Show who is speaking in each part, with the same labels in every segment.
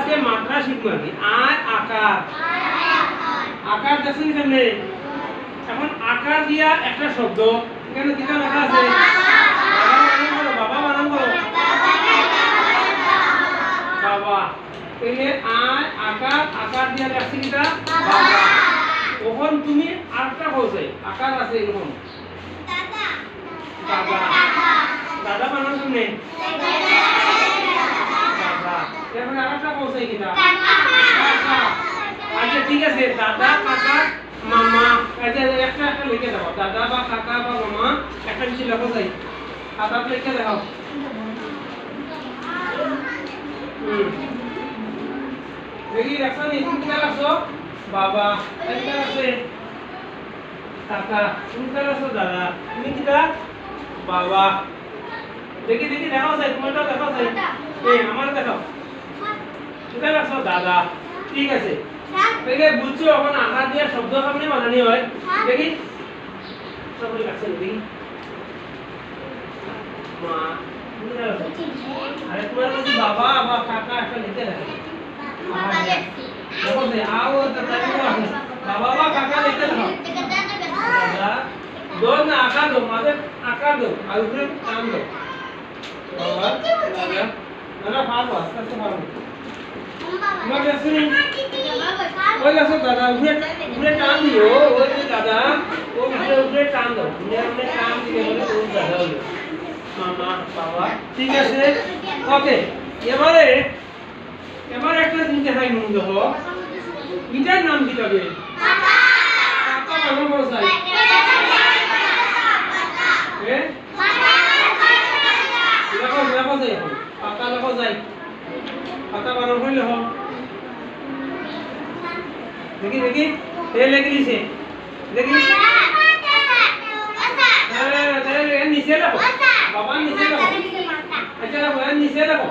Speaker 1: আজকে মাত্রা শিখবো আর কি। আর আকার, আকার দেখছেন সামনে। এখন আকার দিয়া একটা শব্দ এখানে কিটা লেখা আছে, বাবা বানান করো, বাবা। তাহলে আর আকার, আকার দিয়া লেখছি কিটা বাবা। তখন তুমি আরেকটা বলছে আকার আছে এরকম দাদা, দাদা বানান সামনে দাদা। এখন আরেকটা বলছে কিটা কাকা। আচ্ছা ঠিক আছে, দাদা কাকা মামা। আচ্ছা একটা একটা লিখে দাও, দাদা বা কাকা বা মামা একটা কিছু লেখো চাই, খাতা লিখে দেখাও। দেখি লেখছো নি, তুমি কিনা লেখছো বাবা, কিনা লেখছে কাকা, তুমি কিনা লেখছো দাদা, তুমি কিটা বাবা। দেখি দেখি দেখাও চাই, তোমারটাও দেখাও চাই, এই আমার দেখাও, কিনা লেখছো দাদা। ঠিক আছে, দেখে বুঝছো এখন আকার দিয়ে শব্দ সামনে বানানি হয়। দেখি সবাই লাগছে দেখি মা, আরে তোমার কাছে বাবা বা কাকা একটা লিখে রাখো। দেখো যে আও বাবা বা কাকা লিখে রাখো। দাদা দো না আকার দো, মাঝে আকার দো আর উপরে টান দো। বাবা দাদা না পারবো, আস্তে আস্তে পারবো। তোমার কাছে ওই লাগছে দাদা, উপরে টান দিও, ওই যে দাদা ও উপরে টান দাও, উপরে টান দিলে বলে ও দাদা হলো মামা বাবা। ঠিক আছে, ওকে। এবারে একটা জিনিস দেখাই নুন দেখো, এটার নাম কি তবে কাকা বানানো বড় চাই, লেখো লেখো যাই, এখন পাতা লেখো যাই, পাতা বানানো হইলে হোক। দেখি দেখি এ লেখি দিছে, দেখি নিচে লেখো বাবা, নিচে লেখো। আচ্ছা লেখো নিচে লেখো,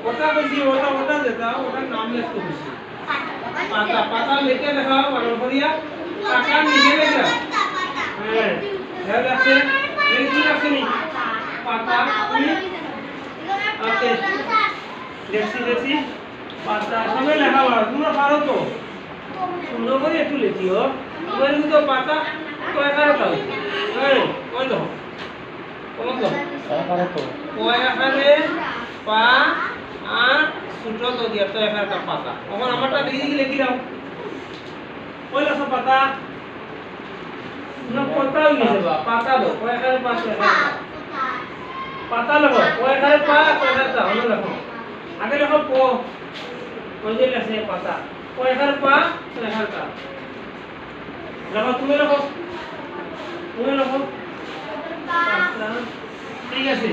Speaker 1: ওটা বেশি ওটা ওটা যেটা ওটার নাম লিখতে বেশি পাতা, পাতা লিখে দেখাও বানান করিয়া, টাকা নিচে লেখে দাও। হ্যাঁ হ্যাঁ লাগছে, এই কি লাগছে নি পাতা তুমি। ওকে দেখছি দেখছি পাতা সবাই লেখা হয়, তোমরা পারো তো সুন্দর করে একটু লেখিও। তোমার কিন্তু পাতা কয় কারটা হয়েছে, হ্যাঁ কয় দেখো কমন তো কয় আকারে পা আর ছোট তো দিয়া তো একটা পাতা। এখন আমারটা দেখি দেখি লিখি দাও, কই লেখো পাতা না পাতা হই গেছে বা পাতা দাও, কয় আকারে পা পাতা লেখো, কয় আকারে পা কয় আকারে তা হলো লেখো। আগে লেখো প, ওই যে লেখছে পাতা, কয় আকারে পা কয় আকারে তা লেখো। তুমি লেখো, তুমি লেখো পাতা। ঠিক আছে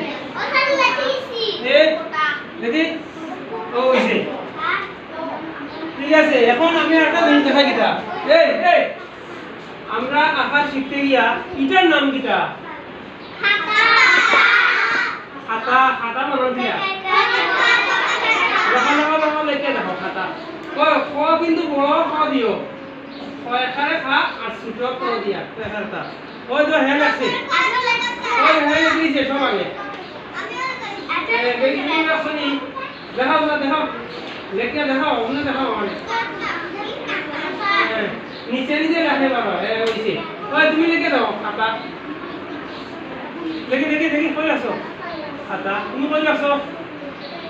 Speaker 1: দেখি ও হইছে। ঠিক আছে, এখন আমি একটা জিনিস দেখাই কিটা, এই এই আমরা আকার শিখতে গিয়া এটার নাম কিটা খাতা, খাতা বানান দিয়া লেখা লেখা লেখা লিখে দেখো খাতা। ক কিন্তু বড় ক দিও, কয় আকারে খা আর ছোট ক দিয়া খাতা। ওই তো হ্যাঁ লাগছে, ওই হ্যাঁ লিখেছে সব আগে। দেখি তুমি লাগছো নি, দেখাও না দেখাও, লেখে দেখাও, অন্য দেখাও মানে নিচে নিচে লেখে বাবা। হয়েছে, ওই তুমি লিখে দাও খাতা, লিখে দেখি দেখি কই লাগছো খাতা, তুমি কই লাগছো,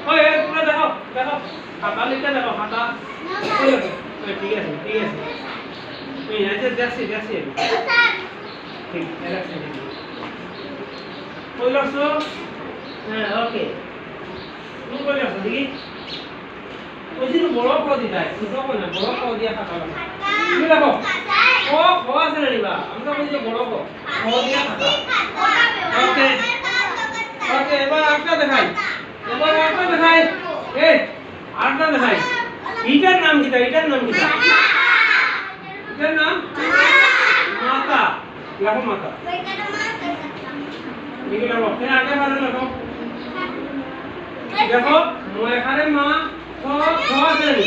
Speaker 1: ওই তোমরা দেখাও দেখাও খাতা লিখে দেখো খাতা কই লাগছো। ঠিক আছে ঠিক আছে, এই আচ্ছা দেখছি দেখছি ঠিক আছে, কই লাগছো। হ্যাঁ ওকে, তুমি কই লাগছো দেখি, ওই যে বড় ক দিতা ছোট ক না, বড় ক দিয়া খাতা লাগা। তুমি দেখো ক খ আছে না নিবা, আমরা বলি যে বড় ক খ দিয়া খাতা। ওকে ওকে, এবার আরেকটা দেখাই, এবার আরেকটা দেখাই, এই আরেকটা দেখাই। এটার নাম কিটা, এটার নাম কিটা, এটার নাম মাথা। লেখো মাথা, লিখে লেখো, ফের আগে ভালো লেখো। দেখো ময়খারে মা খ খ আছে নি,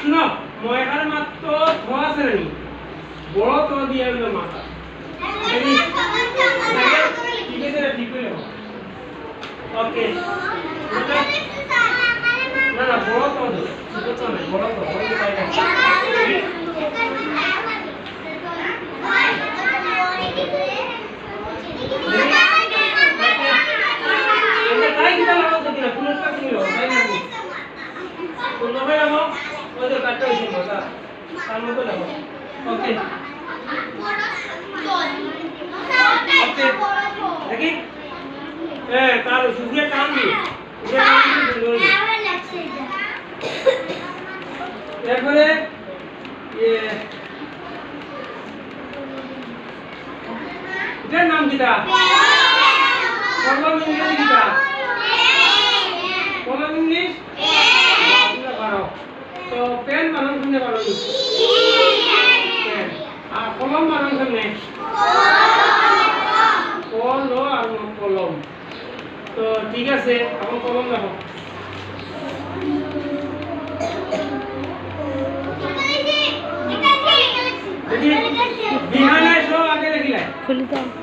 Speaker 1: শুনো ময়খারে মা তো খ আছে নি, বড় তো দিয়ে হলো মাথা। ঠিক আছে ঠিক করে লেখো। ওকে না না বড় তো ছোট তো না বড় তো বড় তো তাই না এটা তাই কিটা লাগাও তো কিনা পুরোটা কিলো তাই না কোন ভাই লাগাও ওই তো কাটটা হইছে মজা তার মতো লাগাও ওকে ওকে দেখি তার সুজিয়া কাম দি এরপরে এটার নাম কিটা কলম ইংরেজি কিটা কলম ইংলিশ বানাও তো পেন বানান শুনে বানাও পেন আর কলম বানান শুনে কল আর কলম তো ঠিক আছে এখন কলম দেখো বিহানে সব আগে দেখিলাই
Speaker 2: খুলি দাও